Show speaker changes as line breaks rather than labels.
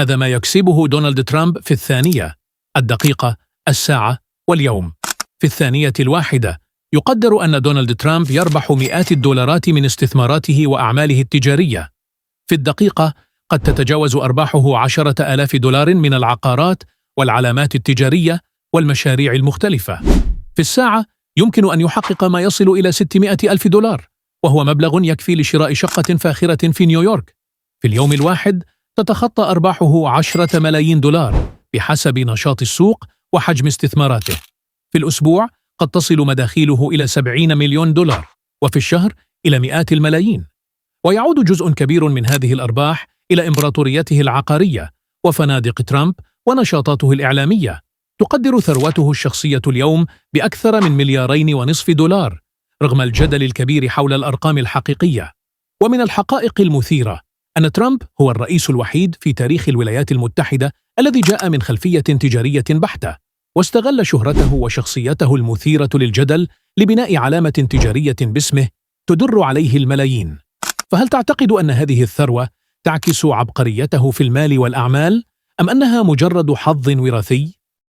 هذا ما يكسبه دونالد ترامب في الثانية، الدقيقة، الساعة واليوم. في الثانية الواحدة يقدر أن دونالد ترامب يربح مئات الدولارات من استثماراته وأعماله التجارية. في الدقيقة قد تتجاوز أرباحه 10,000 دولار من العقارات والعلامات التجارية والمشاريع المختلفة. في الساعة يمكن أن يحقق ما يصل إلى 600,000 دولار، وهو مبلغ يكفي لشراء شقة فاخرة في نيويورك. في اليوم الواحد تتخطى أرباحه 10 ملايين دولار بحسب نشاط السوق وحجم استثماراته. في الأسبوع قد تصل مداخيله إلى 70 مليون دولار، وفي الشهر إلى مئات الملايين. ويعود جزء كبير من هذه الأرباح إلى إمبراطوريته العقارية وفنادق ترامب ونشاطاته الإعلامية. تقدر ثروته الشخصية اليوم بأكثر من 2.5 مليار دولار، رغم الجدل الكبير حول الأرقام الحقيقية. ومن الحقائق المثيرة أن ترامب هو الرئيس الوحيد في تاريخ الولايات المتحدة الذي جاء من خلفية تجارية بحتة، واستغل شهرته وشخصيته المثيرة للجدل لبناء علامة تجارية باسمه تدر عليه الملايين. فهل تعتقد أن هذه الثروة تعكس عبقريته في المال والأعمال، أم أنها مجرد حظ وراثي؟